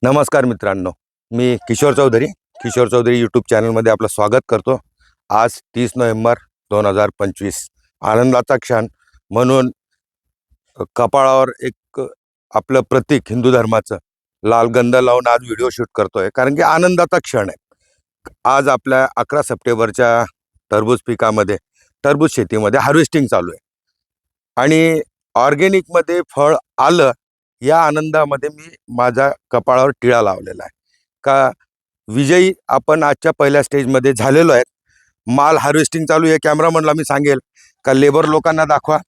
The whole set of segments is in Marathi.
नमस्कार मित्रांनो, मी किशोर चौधरी यूट्यूब चॅनलमध्ये आपलं स्वागत करतो। आज 30 नोव्हेंबर 2025 आनंदाचा क्षण म्हणून कपाळावर एक आपलं प्रतीक हिंदू धर्माचं लाल गंध लावून आज व्हिडिओ शूट करतोय, कारण की आनंदाचा क्षण आहे। आज आपल्या 11 सप्टेंबरच्या टरबूज पिकामध्ये टरबूज शेतीमध्ये हार्वेस्टिंग चालू आहे आणि ऑर्गेनिकमध्ये फळ आलं या आनंदामध्ये मी माझ्या कपाळावर टिळा लावलेला आहे का विजयी आपण आजच्या पहिल्या स्टेजमध्ये झालेलो आहे। माल हार्वेस्टिंग चालू आहे। कॅमेरामनला मी सांगेल का लेबर लोकांना दाखवा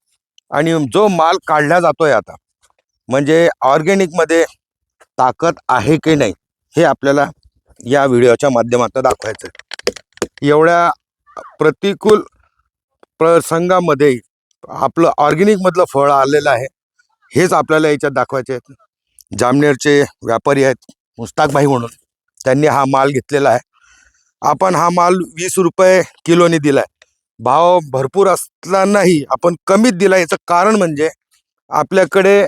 आणि जो माल काढला जातोय आता म्हणजे ऑर्गेनिकमध्ये ताकद आहे की नाही हे आपल्याला या व्हिडिओच्या माध्यमातून दाखवायचं आहे। एवढ्या प्रतिकूल प्रसंगामध्ये आपलं ऑर्गेनिकमधलं फळ आलेलं आहे, हेच आपल्याला याच्यात दाखवायचे आहेत। जामनेरचे व्यापारी आहेत मुस्ताक भाई म्हणून, त्यांनी हा माल घेतलेला आहे। आपण हा माल 20 रुपये किलोने दिलाय। भाव भरपूर असतानाही आपण कमीत दिला। याचं कारण म्हणजे आपल्याकडे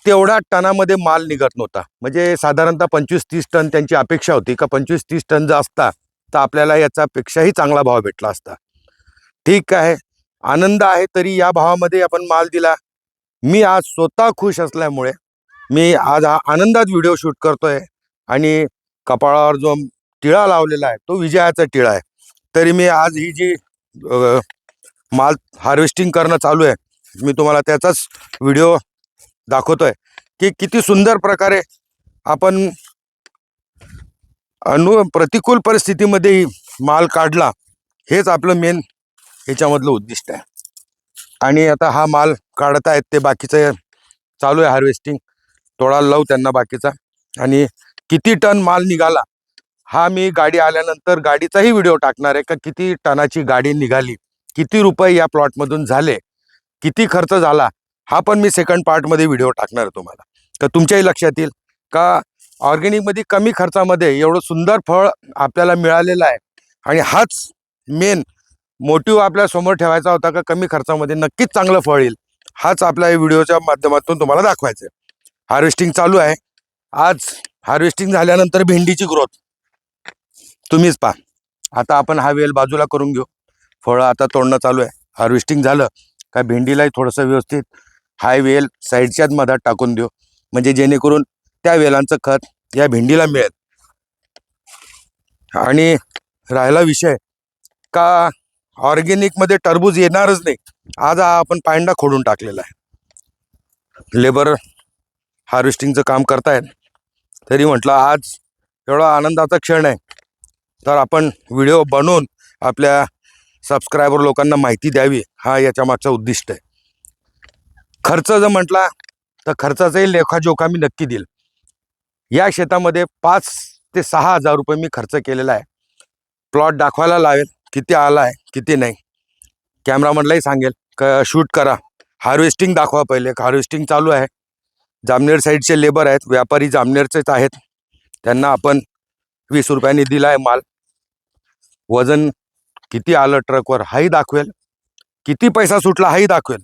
तेवढ्या टनामध्ये माल निघत नव्हता। म्हणजे साधारणतः 25-30 टन त्यांची अपेक्षा होती का 25-30 टन जर असता तर आपल्याला याच्यापेक्षाही चांगला भाव भेटला असता। ठीक आहे, आनंद आहे, तरी या भावामध्ये आपण माल दिला। मी आज स्वतः खुश असल्यामुळे मी आज हा आनंदात व्हिडिओ शूट करतोय आणि कपाळावर जो टिळा लावलेला आहे तो विजयाचा टिळा आहे। तरी मी आज ही जी माल हार्वेस्टिंग करणं चालू आहे, मी तुम्हाला त्याचाच व्हिडिओ दाखवतोय की किती सुंदर प्रकारे आपण प्रतिकूल परिस्थितीमध्ये माल काढला। हेच आपलं मेन याच्यामधलं उद्दिष्ट आहे। आणि आता हा माल काढत आहेत ते बाकीचं चालू आहे हार्वेस्टिंग, तोडायला लावू त्यांना बाकीचा। आणि किती टन माल निघाला हा मी गाडी आल्यानंतर गाडीचाही व्हिडिओ टाकणार आहे का किती टनाची गाडी निघाली, किती रुपये या प्लॉटमधून झाले, किती खर्च झाला, हा पण मी सेकंड पार्टमध्ये व्हिडिओ टाकणार आहे तुम्हाला। तर तुमच्याही लक्षात येईल का ऑर्गेनिकमध्ये कमी खर्चामध्ये एवढं सुंदर फळ आपल्याला मिळालेलं आहे। आणि हाच मेन मोटिव्ह आपल्या समोर ठेवायचा होता का कमी खर्चामध्ये नक्कीच चांगलं फळ येईल, हाच आपल्या व्हिडिओच्या माध्यमातून तुम्हाला दाखवायचं आहे। हार्वेस्टिंग चालू आहे। आज हार्वेस्टिंग झाल्यानंतर भेंडीची ग्रोथ तुम्हीच पहा। आता आपण हा वेल बाजूला करून घेऊ, फळं आता तोडणं चालू आहे। हार्वेस्टिंग झालं का भेंडीलाही थोडंसं व्यवस्थित हाय वेल साईडच्याच मधात टाकून देऊ, म्हणजे जेणेकरून त्या वेलांचं खत या भेंडीला मिळेल। आणि राहिला विषय का ऑर्गेनिकमध्ये टरबूज येणारच नाही, आज आपण पायंडा खोडून टाकलेला आहे। लेबर हार्वेस्टिंगचं काम करतायत, तरी म्हटलं आज एवढा आनंदाचा क्षण आहे तर आपण व्हिडिओ बनवून आपल्या सबस्क्रायबर लोकांना माहिती द्यावी, हा याच्या मागचा उद्दिष्ट आहे। खर्च जर म्हटला तर खर्चाचाही लेखाजोखा मी नक्की देईल। या शेतामध्ये 5 ते 6 हजार रुपये मी खर्च केलेला आहे। प्लॉट दाखवायला लावेल किती आला आहे किती नाही, कॅमेरामनलाही सांगेल का शूट करा, हार्वेस्टिंग दाखवा पहिले। हार्वेस्टिंग चालू आहे। जामनेर साईडचे लेबर आहेत, व्यापारी जामनेरचेच आहेत, त्यांना आपण 20 रुपयांनी दिला आहे माल। वजन किती आलं ट्रकवर हाही दाखवेल, किती पैसा सुटला हाही दाखवेल।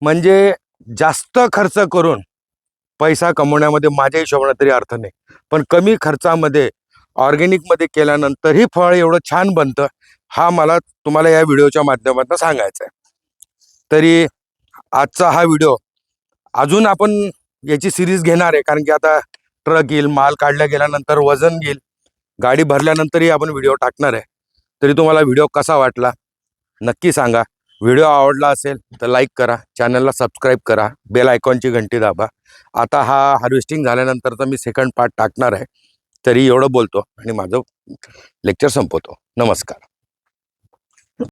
म्हणजे जास्त खर्च करून पैसा कमवण्यामध्ये माझ्या हिशोबाने तरी अर्थ नाही, पण कमी खर्चामध्ये ऑर्गेनिकमध्ये केल्यानंतरही फळ एवढं छान बनतं, हा मला तुम्हाला या व्हिडिओच्या माध्यमातून सांगायचं आहे। तरी आजचा हा व्हिडिओ अजून आपण याची सिरीज घेणार आहे, कारण की आता ट्रक येईल, माल काढल्या गेल्यानंतर वजन येईल, गाडी भरल्यानंतरही आपण व्हिडिओ टाकणार आहे। तरी तुम्हाला व्हिडिओ कसा वाटला नक्की सांगा। व्हिडिओ आवडला असेल तर लाईक करा, चॅनलला सबस्क्राईब करा, बेल आयकॉनची घंटी दाबा। आता हा हार्वेस्टिंग झाल्यानंतर तर मी सेकंड पार्ट टाकणार आहे। तरी एवढं बोलतो आणि माझं लेक्चर संपवतो। नमस्कार।